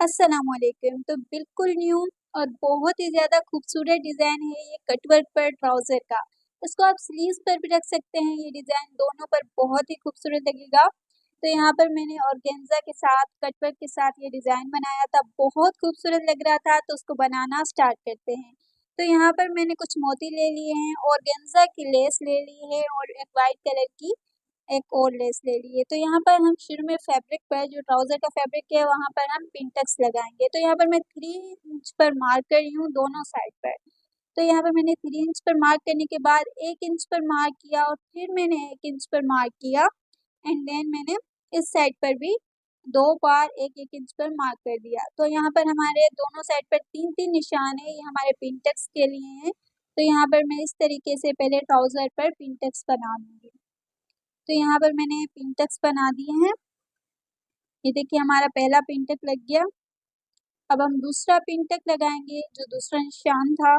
अस्सलामुअलैकुम। तो बिल्कुल न्यू और बहुत ही ज़्यादा खूबसूरत डिज़ाइन है ये कटवर्क पर ट्राउज़र का। इसको आप स्लीव्स पर भी रख सकते हैं, ये डिज़ाइन दोनों पर बहुत ही खूबसूरत लगेगा। तो यहाँ पर मैंने ऑर्गेन्जा के साथ कटवर्क के साथ ये डिज़ाइन बनाया था, बहुत खूबसूरत लग रहा था, तो उसको बनाना स्टार्ट करते हैं। तो यहाँ पर मैंने कुछ मोती ले लिए हैं, ऑर्गेन्जा की लेस ले ली है और एक वाइट कलर की एक और लेस ले ली है। तो यहाँ पर हम शुरू में फैब्रिक पर जो ट्राउज़र का फैब्रिक है वहाँ पर हम पिंटक्स लगाएँगे। तो यहाँ पर मैं 3 इंच पर मार्क कर रही हूँ दोनों साइड पर। तो यहाँ पर मैंने 3 इंच पर मार्क करने के बाद 1 इंच पर मार्क किया और फिर मैंने 1 इंच पर मार्क किया एंड देन मैंने इस साइड पर भी 2 बार 1-1 इंच पर मार्क कर दिया। तो यहाँ पर हमारे दोनों साइड पर 3-3 निशान है, ये हमारे पिंटक्स के लिए हैं। तो यहाँ पर मैं इस तरीके से पहले ट्राउज़र पर पिंटक्स बना लूँगी। तो यहाँ पर मैंने पिंटक्स बना दिए हैं। ये देखिए हमारा पहला पिंटक लग गया। अब हम दूसरा पिंटक लगाएंगे, जो दूसरा निशान था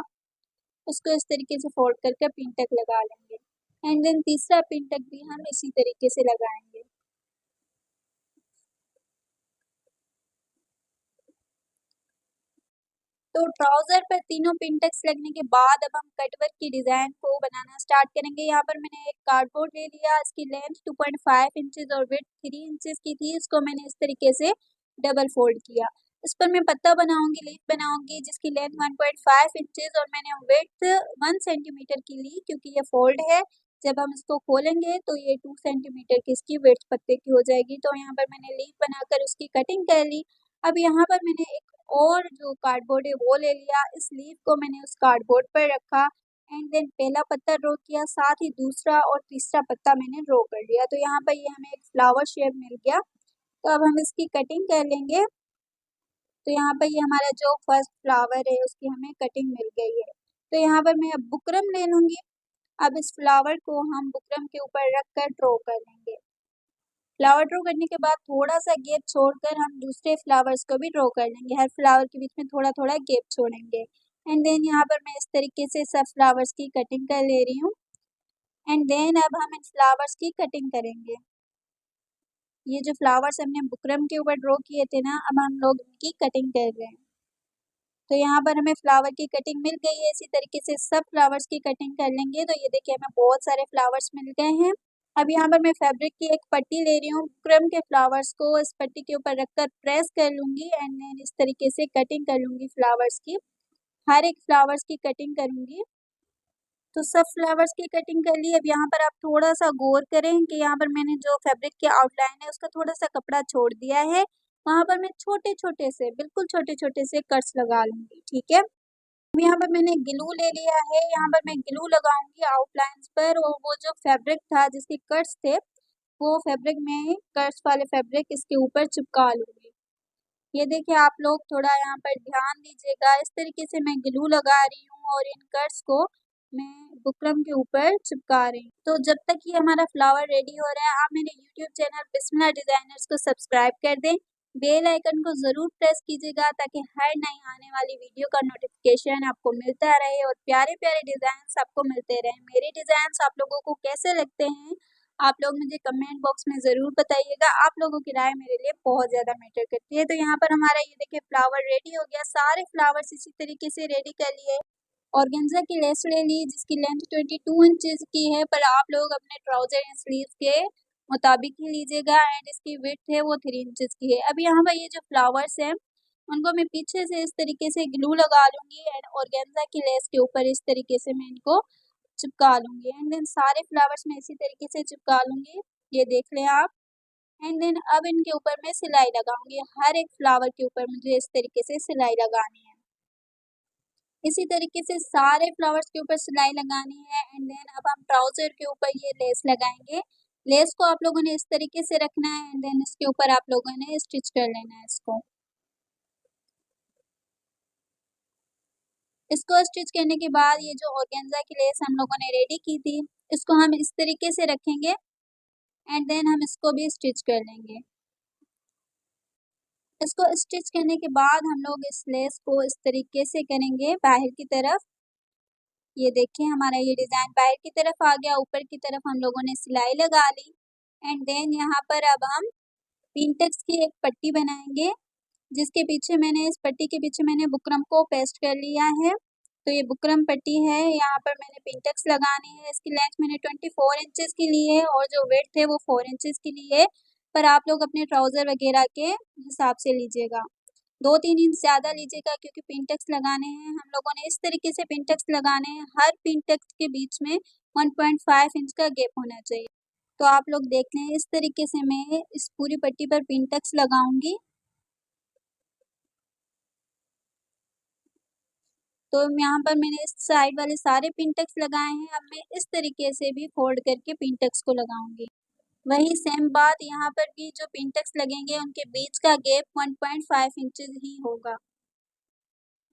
उसको इस तरीके से फोल्ड करके पिंटक लगा लेंगे एंड देन तीसरा पिंटक भी हम इसी तरीके से लगाएंगे। तो ट्राउजर पर तीनों पिंटक्स लगने के बाद अब हम कटवर्क की डिजाइन को बनाना स्टार्ट करेंगे। यहाँ पर मैंने एक कार्डबोर्ड ले लिया, इसकी लेंथ 2.5 इंचेस और विड्थ 3 इंचेस की थी। इसको मैंने इस तरीके से डबल फोल्ड किया। इस पर मैं पत्ता बनाऊंगी, लीफ बनाऊंगी, जिसकी लेंथ 1.5 इंचेस और मैंने विड्थ 1 सेंटीमीटर की ली, क्योंकि ये फोल्ड है। जब हम इसको खोलेंगे तो ये 2 सेंटीमीटर की इसकी विड्थ पत्ते की हो जाएगी। तो यहाँ पर मैंने लीफ बनाकर उसकी कटिंग कर ली। अब यहाँ पर मैंने एक और जो कार्डबोर्ड है वो ले लिया, इस लीफ को मैंने उस कार्डबोर्ड पर रखा एंड देन पहला पत्ता ड्रॉ किया, साथ ही दूसरा और तीसरा पत्ता मैंने ड्रॉ कर लिया। तो यहाँ पर ये हमें एक फ्लावर शेप मिल गया। तो अब हम इसकी कटिंग कर लेंगे। तो यहाँ पर ये हमारा जो फर्स्ट फ्लावर है उसकी हमें कटिंग मिल गई है। तो यहाँ पर मैं अब बुकरम ले लूँगी। अब इस फ्लावर को हम बुकरम के ऊपर रख कर ड्रॉ कर लेंगे। फ्लावर ड्रॉ करने के बाद थोड़ा सा गैप छोड़कर हम दूसरे फ्लावर्स को भी ड्रॉ कर लेंगे। हर फ्लावर के बीच में थोड़ा थोड़ा गैप छोड़ेंगे एंड देन यहाँ पर मैं इस तरीके से सब फ्लावर्स की कटिंग कर ले रही हूँ एंड देन अब हम इन फ्लावर्स की कटिंग करेंगे। ये जो फ्लावर्स हमने बुकरम के ऊपर ड्रॉ किए थे ना, अब हम लोग इनकी कटिंग कर रहे हैं। तो यहाँ पर हमें फ्लावर की कटिंग मिल गई है। इसी तरीके से सब फ्लावर्स की कटिंग कर लेंगे। तो ये देखिए हमें बहुत सारे फ्लावर्स मिल गए हैं। अब यहाँ पर मैं फैब्रिक की एक पट्टी ले रही हूँ, बुकरम के फ्लावर्स को इस पट्टी के ऊपर रखकर प्रेस कर लूँगी एंड देन इस तरीके से कटिंग कर लूँगी फ्लावर्स की। हर एक फ्लावर्स की कटिंग करूँगी। तो सब फ्लावर्स की कटिंग कर ली। अब यहाँ पर आप थोड़ा सा गौर करें कि यहाँ पर मैंने जो फैब्रिक की आउटलाइन है उसका थोड़ा सा कपड़ा छोड़ दिया है, वहाँ पर मैं छोटे छोटे से, बिल्कुल छोटे छोटे से कट्स लगा लूँगी। ठीक है। अब यहाँ पर मैंने ग्लू ले लिया है, यहाँ पर मैं ग्लू लगाऊंगी आउटलाइंस पर और वो जो फैब्रिक था जिसके कट्स थे वो फैब्रिक में कट्स वाले फैब्रिक इसके ऊपर चिपका लूंगी। ये देखिए आप लोग थोड़ा यहाँ पर ध्यान दीजिएगा, इस तरीके से मैं ग्लू लगा रही हूँ और इन कट्स को मैं बुकरम के ऊपर चिपका रही हूँ। तो जब तक ये हमारा फ्लावर रेडी हो रहा है, आप मेरे यूट्यूब चैनल बिस्मिल्लाह डिजाइनर्स को सब्सक्राइब कर दें, बेल आइकन को ज़रूर प्रेस कीजिएगा ताकि हर नई आने वाली वीडियो का नोटिफिकेशन आपको मिलता रहे और प्यारे प्यारे डिज़ाइंस आपको मिलते रहें। मेरे डिज़ाइंस आप लोगों को कैसे लगते हैं, आप लोग मुझे कमेंट बॉक्स में ज़रूर बताइएगा। आप लोगों की राय मेरे लिए बहुत ज़्यादा मैटर करती है। तो यहाँ पर हमारा ये देखिए फ्लावर रेडी हो गया। सारे फ्लावर्स इसी तरीके से रेडी कर लिए। ऑर्गेन्जा की लेस ले ली जिसकी लेंथ 22 इंचेस की है, पर आप लोग अपने ट्राउजर या स्लीव्स के मुताबिक ही लीजिएगा एंड इसकी विड्थ है वो 3 इंचेस की है। अब यहाँ पर ये जो फ्लावर्स हैं उनको मैं पीछे से इस तरीके से ग्लू लगा लूंगी एंड ऑर्गेन्जा की लेस के ऊपर इस तरीके से मैं इनको चिपका लूंगी एंड देन सारे फ्लावर्स में इसी तरीके से चिपका लूंगी। ये देख लें आप। एंड देन अब इनके ऊपर मैं सिलाई लगाऊंगी। हर एक फ्लावर के ऊपर मुझे इस तरीके से सिलाई लगानी है। इसी तरीके से सारे फ्लावर्स के ऊपर सिलाई लगानी है एंड देन अब हम ट्राउजर के ऊपर ये लेस लगाएंगे। लेस को आप लोगों ने इस तरीके से रखना है एंड देन इसके ऊपर आप लोगों ने स्टिच कर लेना है इसको। इसको स्टिच करने के बाद ये जो ऑर्गेन्जा की लेस हम लोगों ने रेडी की थी, इसको हम इस तरीके से रखेंगे एंड देन हम इसको भी स्टिच कर लेंगे। इसको स्टिच करने के बाद हम लोग इस लेस को इस तरीके से करेंगे बाहर की तरफ। ये देखिए हमारा ये डिज़ाइन बाहर की तरफ आ गया। ऊपर की तरफ हम लोगों ने सिलाई लगा ली एंड देन यहाँ पर अब हम पिंटेक्स की एक पट्टी बनाएंगे जिसके पीछे मैंने इस पट्टी के पीछे मैंने बुकरम को पेस्ट कर लिया है। तो ये बुकरम पट्टी है, यहाँ पर मैंने पिंटेक्स लगानी है। इसकी लेंथ मैंने 24 इंचेस की ली है और जो विड्थ है वो 4 इंचेस की ली है, पर आप लोग अपने ट्राउज़र वगैरह के हिसाब से लीजिएगा। 2-3 इंच ज़्यादा लीजिएगा क्योंकि पिंटेक्स लगाने हैं हम लोगों ने, इस तरीके से पिंटेक्स लगाने हैं। हर पिंटेक्स के बीच में 1.5 इंच का गैप होना चाहिए। तो आप लोग देख लें, इस तरीके से मैं इस पूरी पट्टी पर पिंटेक्स लगाऊंगी। तो यहाँ पर मैंने इस साइड वाले सारे पिंटेक्स लगाए हैं। अब मैं इस तरीके से भी फोल्ड करके पिंटेक्स को लगाऊंगी। वही सेम बात यहाँ पर भी, जो पिंटेक्स लगेंगे उनके बीच का गैप 1.5 इंचेस ही होगा।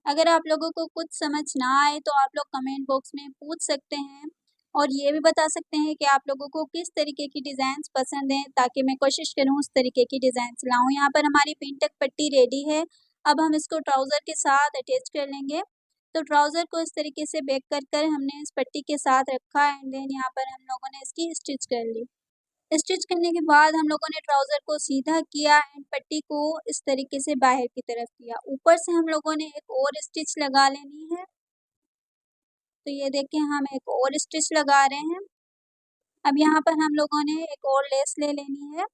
अगर आप लोगों को कुछ समझ ना आए तो आप लोग कमेंट बॉक्स में पूछ सकते हैं और ये भी बता सकते हैं कि आप लोगों को किस तरीके की डिज़ाइंस पसंद हैं, ताकि मैं कोशिश करूँ उस तरीके की डिज़ाइंस लाऊं। यहाँ पर हमारी पिंटेक पट्टी रेडी है। अब हम इसको ट्राउज़र के साथ अटैच कर लेंगे। तो ट्राउज़र को इस तरीके से बैक कर हमने इस पट्टी के साथ रखा एंड देन यहाँ पर हम लोगों ने इसकी स्टिच कर ली। स्टिच करने के बाद हम लोगों ने ट्राउज़र को सीधा किया एंड पट्टी को इस तरीके से बाहर की तरफ किया। ऊपर से हम लोगों ने एक और स्टिच लगा लेनी है। तो ये देखिए हम एक और स्टिच लगा रहे हैं। अब यहाँ पर हम लोगों ने एक और लेस ले लेनी है।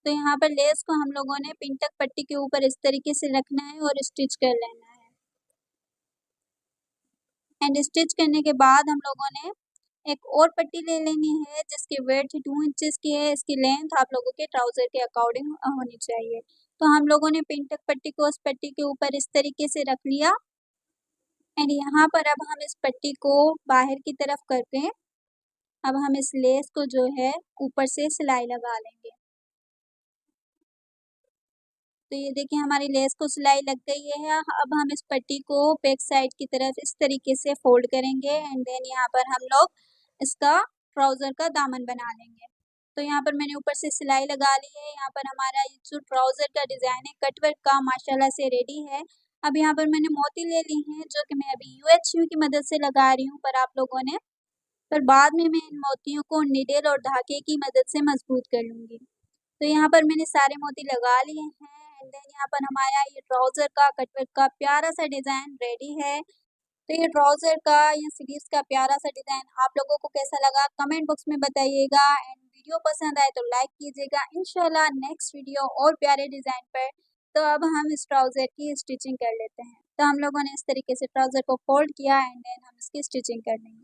तो यहाँ पर लेस को हम लोगों ने पिंटक पट्टी के ऊपर इस तरीके से रखना है और स्टिच कर लेना है। एंड स्टिच करने के बाद हम लोगों ने एक और पट्टी ले लेनी है जिसकी विड्थ 2 इंचेस की है। इसकी लेंथ आप लोगों के ट्राउज़र के अकॉर्डिंग होनी चाहिए। तो हम लोगों ने पिंटक पट्टी को उस पट्टी के ऊपर इस तरीके से रख लिया एंड यहाँ पर अब हम इस पट्टी को बाहर की तरफ करके अब हम इस लेस को जो है ऊपर से सिलाई लगा लेंगे। तो ये देखिए हमारी लेस को सिलाई लग गई है। अब हम इस पट्टी को बैक साइड की तरफ इस तरीके से फोल्ड करेंगे एंड देन यहाँ पर हम लोग इसका ट्राउज़र का दामन बना लेंगे। तो यहाँ पर मैंने ऊपर से सिलाई लगा ली है। यहाँ पर हमारा ये जो ट्राउज़र का डिज़ाइन है कटवर्क का माशाल्लाह से रेडी है। अब यहाँ पर मैंने मोती ले ली हैं जो कि मैं अभी UHU की मदद से लगा रही हूँ, पर बाद में मैं इन मोतियों को नीडल और धागे की मदद से मजबूत कर लूँगी। तो यहाँ पर मैंने सारे मोती लगा लिए हैं एंड देन यहाँ पर हमारा ये ट्राउज़र का कटवर्क का प्यारा सा डिज़ाइन रेडी है। तो ये ट्राउज़र का या स्लीव्स का प्यारा सा डिज़ाइन आप लोगों को कैसा लगा कमेंट बॉक्स में बताइएगा एंड वीडियो पसंद आए तो लाइक कीजिएगा। इंशाल्लाह नेक्स्ट वीडियो और प्यारे डिज़ाइन पर। तो अब हम इस ट्राउज़र की स्टिचिंग कर लेते हैं। तो हम लोगों ने इस तरीके से ट्राउज़र को फोल्ड किया एंड देन हम इसकी स्टिचिंग कर लेंगे।